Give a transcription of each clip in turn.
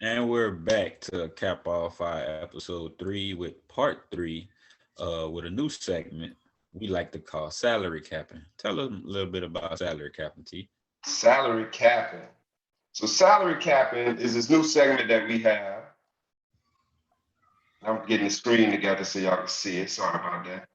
And we're back to cap off our episode 3 with part 3, with a new segment we like to call salary capping. Tell us a little bit about salary capping, T. Salary capping. So salary capping is this new segment that we have. I'm getting the screen together so y'all can see it. Sorry about that.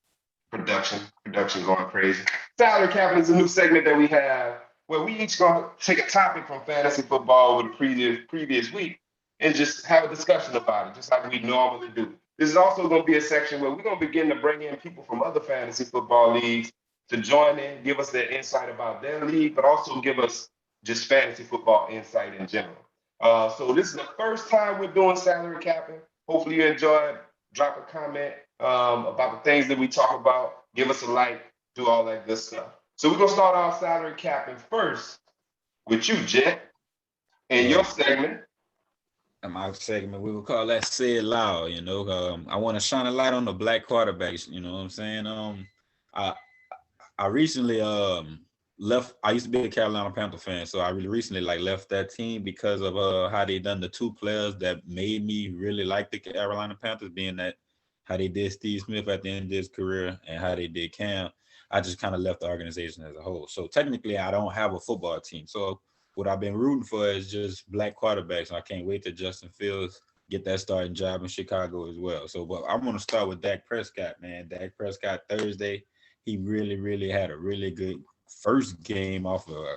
Production going crazy. Salary capping is a new segment that we have where we each gonna take a topic from fantasy football with the previous week and just have a discussion about it, just like we normally do. This is also gonna be a section where we're gonna begin to bring in people from other fantasy football leagues to join in, give us their insight about their league, but also give us just fantasy football insight in general. So this is the first time we're doing salary capping. Hopefully you enjoyed. Drop a comment about the things that we talk about. Give us a like. Do all that good stuff. So we're gonna start our salary capping first with you, Jet, and your Uh, segment. my segment, we will call that "Say It Loud." I want to shine a light on the black quarterbacks. You know what I'm saying? I I recently left. I used to be a Carolina Panther fan, so I really recently like left that team because of how they done the two players that made me really like the Carolina Panthers, being that how they did Steve Smith at the end of his career and how they did Cam. I just kind of left the organization as a whole. So technically, I don't have a football team. So what I've been rooting for is just black quarterbacks. I can't wait till Justin Fields get that starting job in Chicago as well. So, but I'm gonna start with Dak Prescott, man. Dak Prescott Thursday, he really had a really good first game off of a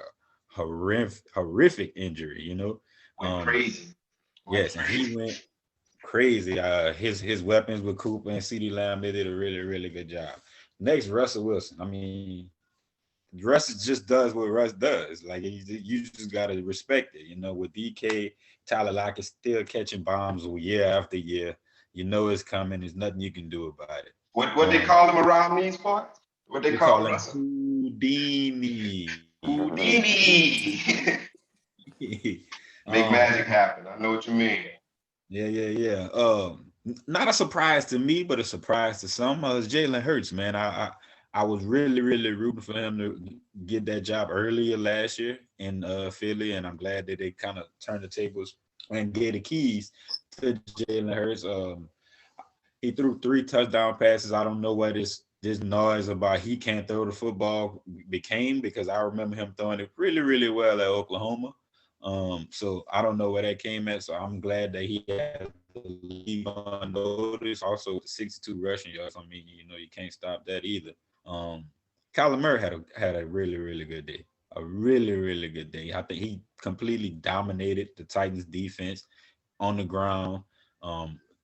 horrific injury. Went crazy. Went Yes, and he crazy. went crazy. His weapons with Cooper and CeeDee Lamb, they did a really good job. Next, Russell Wilson. I mean, Russ just does what Russ does. Like you just gotta respect it. With DK, Tyler Lockett still catching bombs year after year. You know it's coming. There's nothing you can do about it. What they call him around these parts? What they We call call him Russell? Houdini. Houdini. Make um, magic happen. I know what you mean. yeah. Not a surprise to me, but a surprise to some. It's Jalen Hurts, man. I was really rooting for him to get that job earlier last year in Philly, and I'm glad that they kind of turned the tables and gave the keys to Jalen Hurts. He threw 3 touchdown passes. I don't know what this noise about he can't throw the football became, because I remember him throwing it really well at Oklahoma. So I don't know where that came at. So I'm glad that he has the league on notice. Also, 62 rushing yards. I mean, you can't stop that either. Um, Kyler Murray had a really good day. A really good day. I think he completely dominated the Titans defense on the ground,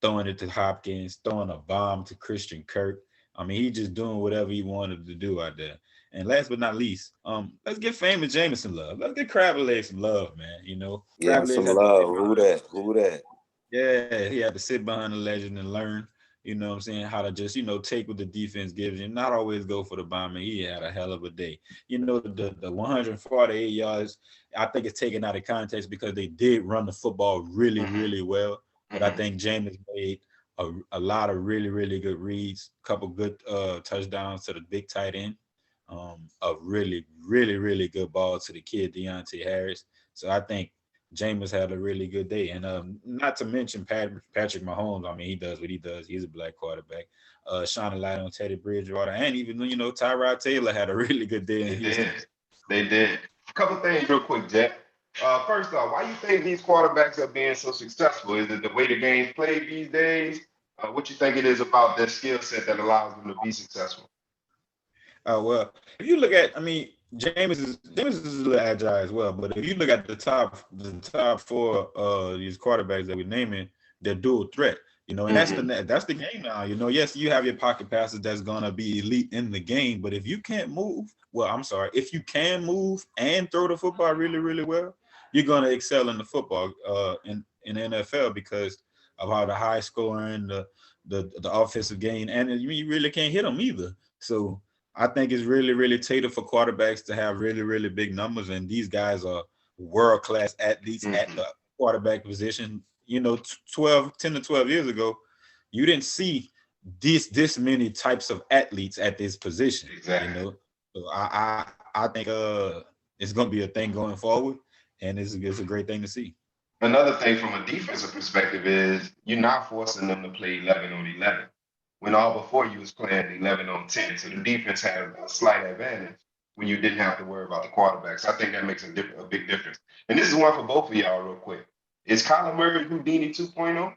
throwing it to Hopkins, throwing a bomb to Christian Kirk. I mean, he just doing whatever he wanted to do out there. And last but not least, let's give famous Jameson love. Let's get Crabby Legs some love, man. Yeah, Crabby Legs some had to sit love. Who behind. that? Who that? Yeah, he had to sit behind the legend and learn. You know what I'm saying? How to just take what the defense gives you, not always go for the bomb. And he had a hell of a day. The 148 yards, I think it's taken out of context because they did run the football Mm-hmm. really well. But I Mm-hmm. think Jameis made a lot of really good reads, a couple good touchdowns to the big tight end, a really good ball to the kid Deontay Harris. So I think Jameis had a really good day, and not to mention Patrick Mahomes. I mean, he does what he does. He's a black quarterback. Shining light on Teddy Bridgewater, and even Tyrod Taylor had a really good day in They Houston. did. They did. A couple things real quick, Jet. First off, why you think these quarterbacks are being so successful? Is it the way the game's played these days? What you think it is about their skill set that allows them to be successful? Well, if you look at, I mean, Jameis is a little agile as well. But if you look at the top four these quarterbacks that we're naming, they're dual threat. And that's the Mm-hmm. that's the game now. Yes, you have your pocket passes that's gonna be elite in the game, but if you can't move, well, I'm sorry, if you can move and throw the football really well, you're gonna excel in the football in the NFL because of how the high scoring, the offensive game, and you really can't hit them either. So I think it's really tailor for quarterbacks to have really big numbers, and these guys are world class athletes at Mm-hmm. the quarterback position. 10 to 12 years ago, you didn't see this many types of athletes at this position. Exactly. So I think it's gonna be a thing going forward, and it's a great thing to see. another thing from a defensive perspective is you're not forcing them to play 11 on 11 when all before you was playing 11 on 10. So the defense had a slight advantage when you didn't have to worry about the quarterbacks. I think that makes a big difference. And this is one for both of y'all real quick. Is Kyler Murray Houdini 2.0?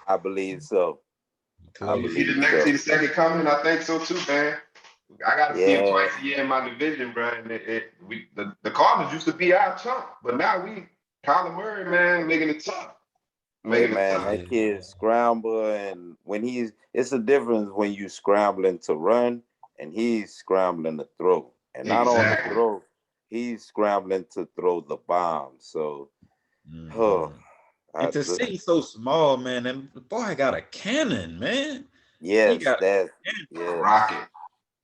I believe so. I You see believe so. see the second coming? I think so too, man. I got to see him Yeah. twice a year in my division, bro. And the Cardinals used to be our chump, but now Kyler Murray, man, making it tough. Hey Making it man, tough. that kid scramble, and when it's a difference when you scrambling to run and he's scrambling to throw. And not only Exactly. throw, he's scrambling to throw the bomb. So And to see so small, man, and the boy got a cannon, man. yes, that a rocket.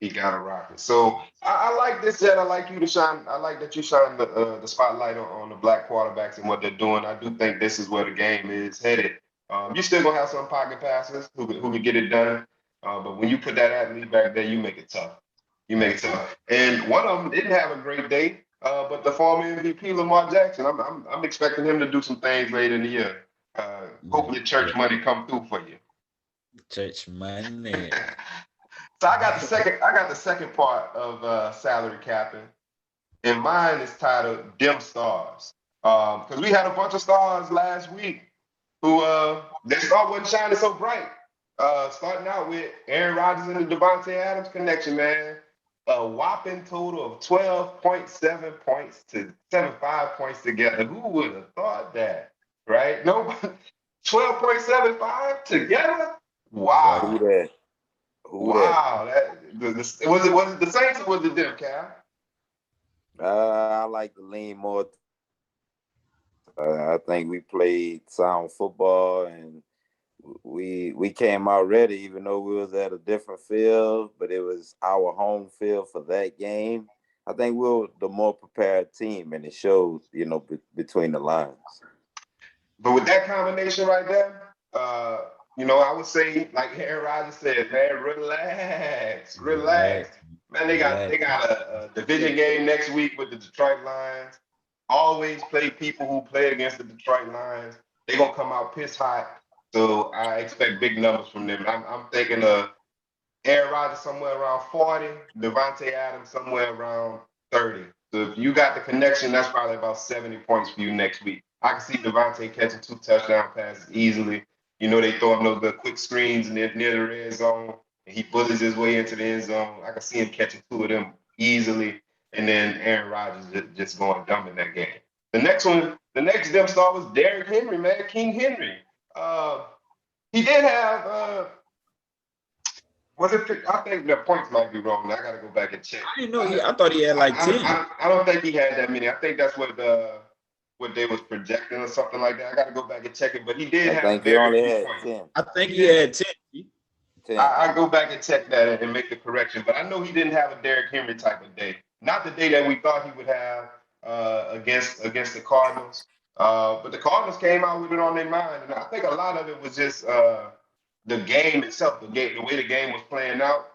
He got a rocket. So I like this, Jet. I like you to shine. I like that you shine the spotlight on the black quarterbacks and what they're doing. I do think this is where the game is headed. You're still gonna have some pocket passers who can get it done, but when you put that athlete back there, you make it tough. You make it tough. And one of them didn't have a great day, but the former MVP Lamar Jackson. I'm expecting him to do some things later in the year. Hopefully, church money come through for you. Church money. So I got the second part of salary capping, and mine is titled "Dim Stars." Because we had a bunch of stars last week who their star wasn't shining so bright. Starting out with Aaron Rodgers and the Devontae Adams connection, man. A whopping total of 12.7 points to 75 points together. Who would have thought that? Right? No, 12.75 together? Wow. Who that? Wow, was it the Saints or was it them, Cal? I like to lean more. I think we played sound football, and we came out ready, even though we was at a different field, but it was our home field for that game. I think we were the more prepared team, and it showed, between the lines. But with that combination right there, I would say, like Aaron Rodgers said, man, relax. Man, they got a division game next week with the Detroit Lions. Always play people who play against the Detroit Lions. They're gonna come out piss hot. So I expect big numbers from them. I'm thinking Aaron Rodgers somewhere around 40, Devontae Adams somewhere around 30. So if you got the connection, that's probably about 70 points for you next week. I can see Devontae catching 2 touchdown passes easily. They throw him those little quick screens near the red zone, and he bullies his way into the end zone. I can see him catching 2 of them easily, and then Aaron Rodgers just going dumb in that game. The next Dem star was Derrick Henry, man, King Henry. He did have was it? I think the points might be wrong. I got to go back and check. I didn't know I thought he had like 10. I don't think he had that many. I think that's what they was projecting or something like that. I got to go back and check it. But he did have. I think he only had 10. I think he had 10. 10. I go back and check that and make the correction. But I know he didn't have a Derrick Henry type of day. Not the day that we thought he would have against the Cardinals. But the Cardinals came out with it on their mind, and I think a lot of it was just the game itself, the way the game was playing out.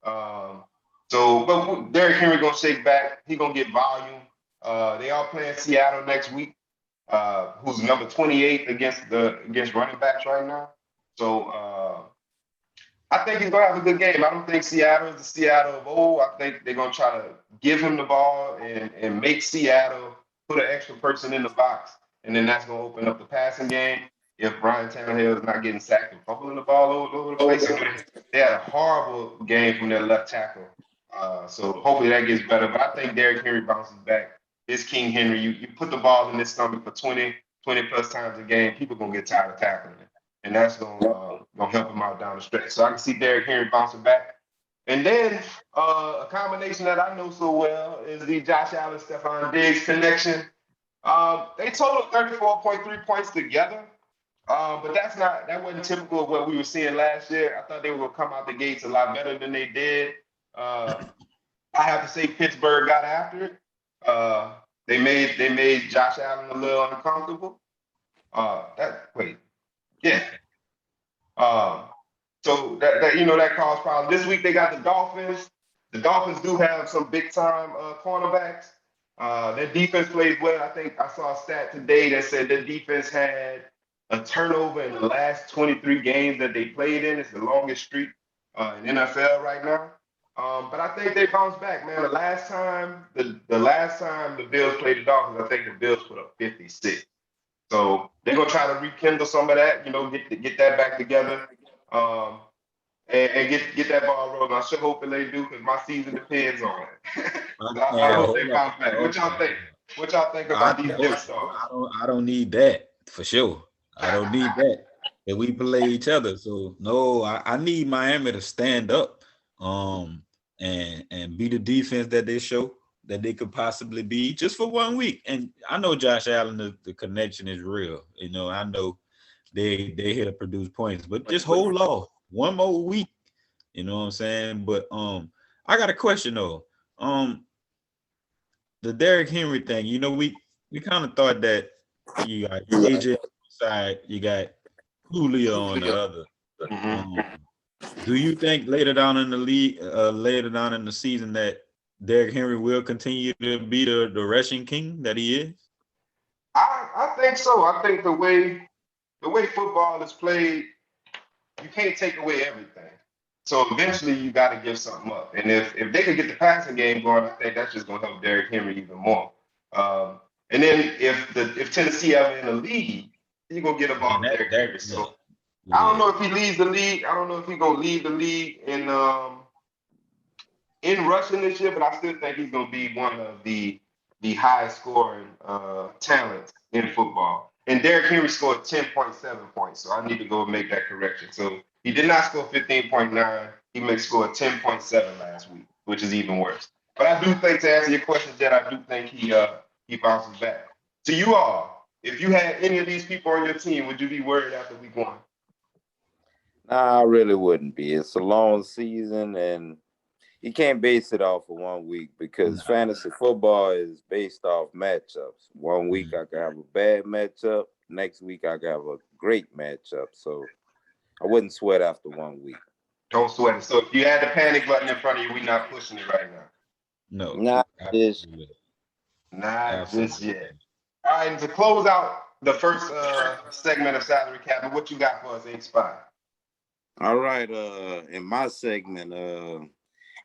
But Derrick Henry gonna shake back. He gonna get volume. They are playing Seattle next week, who's number 28 against running backs right now. So I think he's gonna have a good game. I don't think Seattle is the Seattle of old. I think they're gonna try to give him the ball and make Seattle put an extra person in the box, and then that's gonna open up the passing game. If Ryan Tannehill is not getting sacked and fumbling the ball all over the place. They had a horrible game from their left tackle. So hopefully that gets better. But I think Derrick Henry bounces back. It's King Henry. You put the ball in his stomach for 20 plus times a game, people going to get tired of tackling it. And that's going to help him out down the stretch. So I can see Derrick Henry bouncing back. And then a combination that I know so well is the Josh Allen, Stephon Diggs connection. They totaled 34.3 points together. But that wasn't typical of what we were seeing last year. I thought they were gonna come out the gates a lot better than they did. I have to say Pittsburgh got after it. They made Josh Allen a little uncomfortable. So that caused problems. This week they got the Dolphins. The Dolphins do have some big time cornerbacks. Their defense plays well. I think I saw a stat today that said their defense had a turnover in the last 23 games that they played in. It's the longest streak in NFL right now. But I think they bounced back, man. The last time the Bills played the Dolphins, I think the Bills put up 56. So they're gonna try to rekindle some of that, get that back together, and get that ball rolling. I sure hope that they do, because my season depends on it. I hope they bounce back. What y'all think? What y'all think about these young stars? I don't need that for sure. I don't need that. And we play each other. So no, I need Miami to stand up and be the defense that they show that they could possibly be just for 1 week. And I know Josh Allen, the connection is real. I know they here to produce points, but just hold off one more week. You know what I'm saying? But I got a question though. The Derrick Henry thing, we kind of thought that you got AJ on the side, you got Julio on the other. Do you think later down in the league, later down in the season, that Derrick Henry will continue to be the rushing king that he is? I think so. I think the way football is played, you can't take away everything. So eventually you got to give something up. And if they could get the passing game going, I think that's just going to help Derrick Henry even more. And then if Tennessee ever in the league, you're going to get a ball to Derrick Henry. So I don't know if he leads the league. I don't know if he's going to lead the league in rushing this year, but I still think he's going to be one of the highest scoring talents in football. And Derrick Henry scored 10.7 points, so I need to go and make that correction. So he did not score 15.9. He scored 10.7 last week, which is even worse. But I do think, to answer your question, Jed, I do think he bounces back. So you all, if you had any of these people on your team, would you be worried after week 1? Nah, I really wouldn't be. It's a long season, and you can't base it off of 1 week, because fantasy football is based off matchups. 1 week I could have a bad matchup. Next week I could have a great matchup. So I wouldn't sweat after 1 week. Don't sweat it. So if you had the panic button in front of you, we're not pushing it right now. No. Not just yet. All right, and to close out the first segment of Salary Cap, what you got for us, Ep3? All right. In my segment,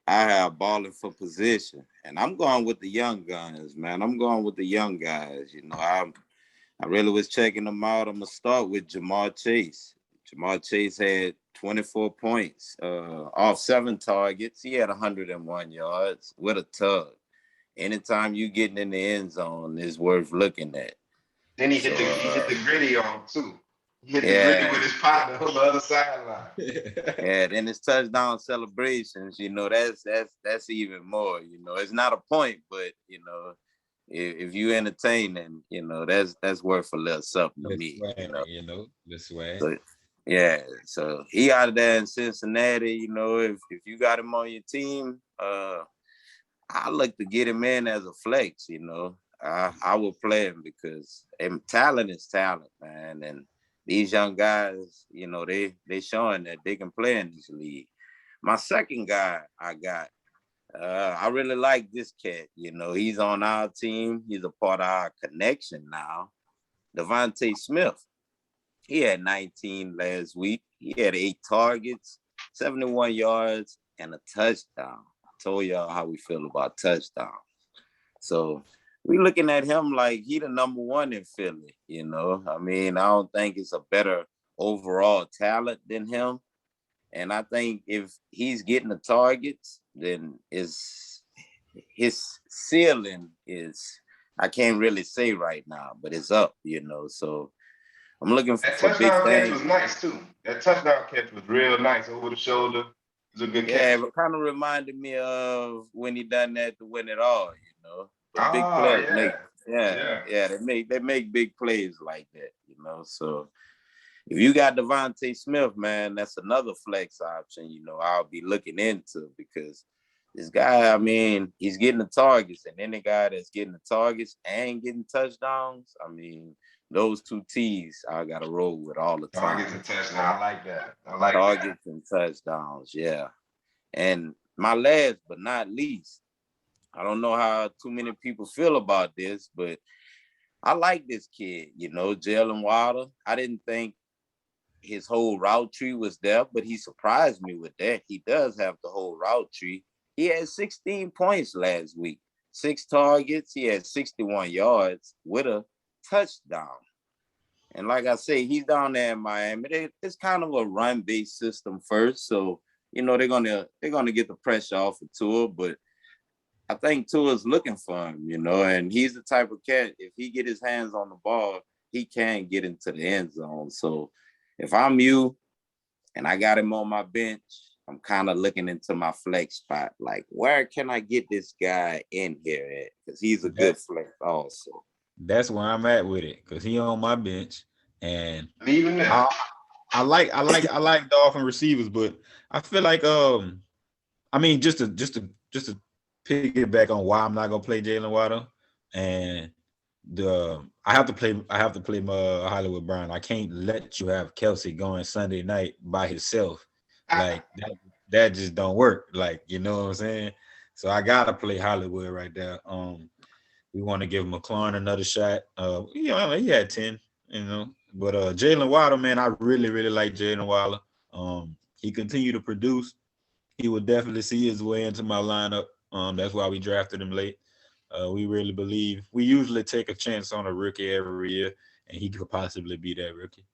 I have balling for position, and I'm going with the young guns, man. I'm going with the young guys. I really was checking them out. I'm gonna start with Jamar Chase. Jamar Chase had 24 points off 7 targets. He had 101 yards with a tug. Anytime you getting in the end zone is worth looking at. Then he hit the gritty on too. He hit the gritty with his partner on the other sideline. Yeah, then his touchdown celebrations, that's even more. It's not a point, but if you entertain them, that's worth a little something to me. The swag. So he out of there in Cincinnati. If you got him on your team, I look to get him in as a flex. I will play him because talent is talent, man, and these young guys, they showing that they can play in this league. My second guy I got, I really like this cat. He's on our team. He's a part of our connection now. Devontae Smith. He had 19 last week. He had 8 targets, 71 yards, and a touchdown. I told y'all how we feel about touchdowns. So we looking at him like he the number 1 in Philly. I don't think it's a better overall talent than him. And I think if he's getting the targets, then his ceiling is, I can't really say right now, but it's up, So I'm looking for big things. That touchdown catch was nice too. That touchdown catch was real nice, over the shoulder. It was a good catch. Yeah, it kind of reminded me of when he done that to win it all, The big players they make big plays like that, So if you got Devontae Smith, man, that's another flex option, I'll be looking into, because this guy, he's getting the targets, and any guy that's getting the targets and getting touchdowns, those 2 T's I got to roll with all the time. Targets and touchdowns. I like that. Targets and touchdowns, yeah. And my last but not least, I don't know how too many people feel about this, but I like this kid, Jalen Waddle. I didn't think his whole route tree was there, but he surprised me with that. He does have the whole route tree. He had 16 points last week, 6 targets. He had 61 yards with a touchdown. And like I say, he's down there in Miami. It's kind of a run-based system first, so they're gonna get the pressure off of Tua, but I think Tua's looking for him, and he's the type of cat, if he get his hands on the ball, he can get into the end zone. So if I'm you and I got him on my bench, I'm kind of looking into my flex spot. Like, where can I get this guy in here at? Because he's a good flex also. That's where I'm at with it, because he on my bench, and leaving now. I like Dolphin receivers, but I feel like I mean just to piggyback on why I'm not gonna play Jalen Waddle, and I have to play Hollywood Brown. I can't let you have Kelsey going Sunday night by himself. Like that just don't work. Like, you know what I'm saying? So I gotta play Hollywood right there. We want to give McLaurin another shot. He had 10, But Jalen Waddle, man, I really, really like Jalen Waddle. He continued to produce. He will definitely see his way into my lineup. That's why we drafted him late. We really believe we usually take a chance on a rookie every year, and he could possibly be that rookie.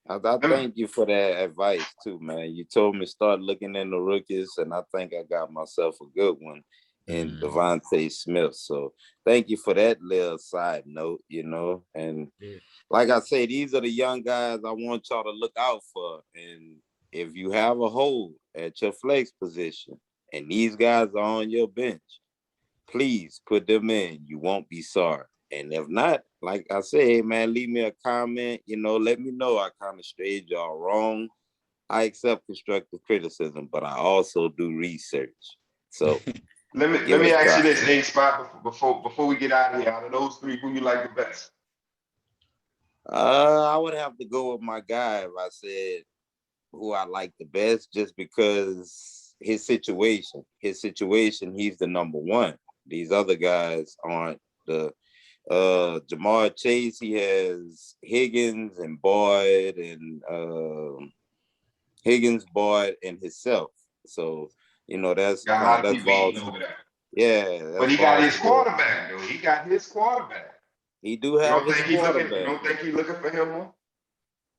I thank you for that advice too, man. You told me start looking in the rookies, and I think I got myself a good one in Devontae Smith. So thank you for that little side note, And like I say, these are the young guys I want y'all to look out for. And if you have a hole at your flex position and these guys are on your bench, please put them in. You won't be sorry. And if not, like I say, hey, man, leave me a comment. Let me know I kind of strayed y'all wrong. I accept constructive criticism, but I also do research. So let me ask you this, A-Spot, before we get out of here. Out of those three, who you like the best? I would have to go with my guy if I said who I like the best, just because his situation, he's the number one. These other guys aren't. The Jamar Chase, he has Higgins and Boyd and himself. So that's got a lot of people eating over there. Yeah, but he got his quarterback though. He got his quarterback. He do have his quarterback. You don't think he's looking for him more?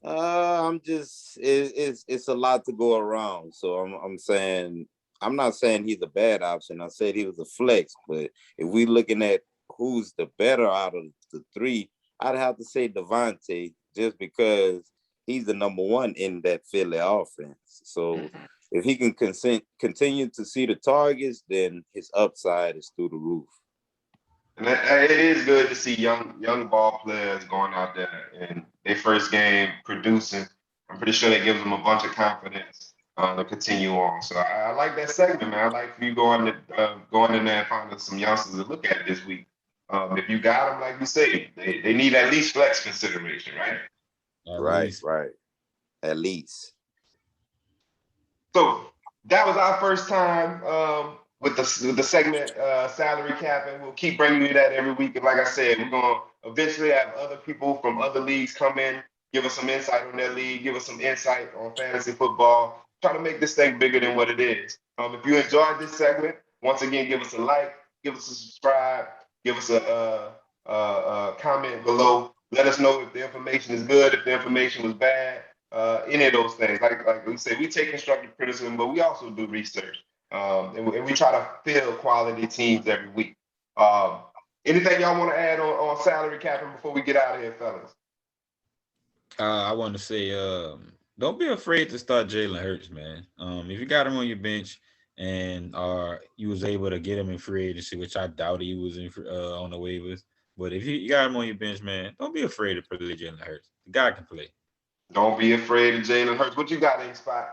I'm just it's a lot to go around. So I'm saying, I'm not saying he's a bad option. I said he was a flex, but if we looking at who's the better out of the three, I'd have to say Devontae, just because he's the number one in that Philly offense. So if he can continue to see the targets, then his upside is through the roof. And it is good to see young ball players going out there in their first game producing. I'm pretty sure that gives them a bunch of confidence to continue on. So I like that segment, man. I like you going in there and finding some youngsters to look at this week. If you got them, like you say, they need at least flex consideration, right? Right. At least. So that was our first time with the segment salary capping. We'll keep bringing you that every week. And like I said, we're going to eventually have other people from other leagues come in, give us some insight on their league, give us some insight on fantasy football, try to make this thing bigger than what it is. If you enjoyed this segment, once again, give us a like, give us a subscribe, give us a comment below. Let us know if the information is good, if the information was bad. Any of those things. Like we say, we take constructive criticism, but we also do research. And we try to fill quality teams every week. Anything y'all want to add on salary capping before we get out of here, fellas? I want to say, don't be afraid to start Jalen Hurts, man. If you got him on your bench and you was able to get him in free agency, which I doubt he was on the waivers, but if you got him on your bench, man, don't be afraid to play Jalen Hurts. The guy can play. Don't be afraid of Jalen Hurts. What you got, A-Spot?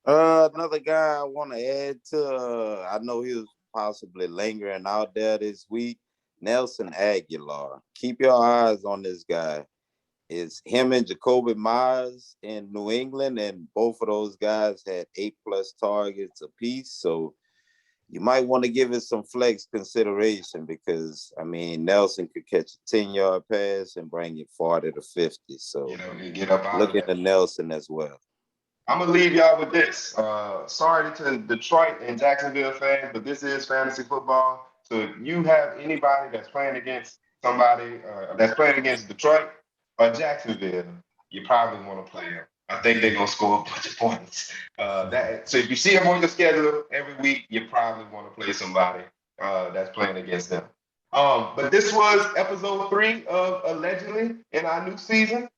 Another guy I want to add to, I know he was possibly lingering out there this week, Nelson Aguilar. Keep your eyes on this guy. It's him and Jacoby Myers in New England, and both of those guys had 8+ targets apiece. So you might want to give it some flex consideration because, I mean, Nelson could catch a 10-yard pass and bring it 40 to 50. So you get up out look of at that. the Nelson as well. I'm gonna leave y'all with this. Sorry to Detroit and Jacksonville fans, but this is fantasy football. So if you have anybody that's playing against somebody that's playing against Detroit or Jacksonville, you probably want to play them. I think they're gonna score a bunch of points. So if you see them on your schedule every week, you probably want to play somebody that's playing against them. But this was episode 3 of Allegedly in our new season.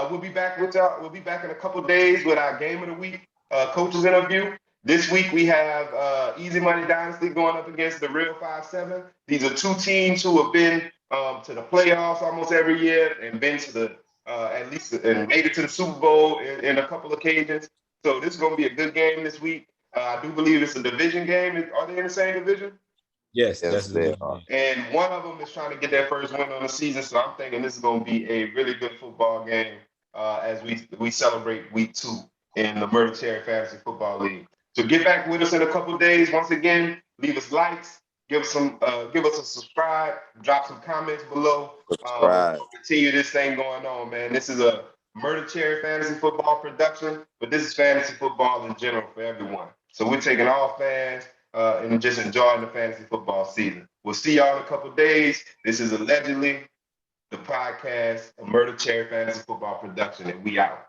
We'll be back with y'all. We'll be back in a couple of days with our game of the week coaches interview. This week we have Easy Money Dynasty going up against the Real 5-7. These are 2 teams who have been to the playoffs almost every year and been to the at least and made it to the Super Bowl in a couple of occasions. So this is going to be a good game this week. I do believe it's a division game. Are they in the same division? Yes, Yes, they are. And one of them is trying to get their first win on the season. So I'm thinking this is going to be a really good football game as we celebrate week 2 in the Myrtle-Cherry Fantasy Football League. So get back with us in a couple of days. Once again, leave us likes, give us a subscribe, drop some comments below. Continue this thing going on, man. This is a Myrtle-Cherry Fantasy Football production, but this is fantasy football in general for everyone. So we're taking all fans and just enjoying the fantasy football season. We'll see y'all in a couple of days. This is Allegedly, the podcast, a Myrtle-Cherry Fantasy Football production, and we out.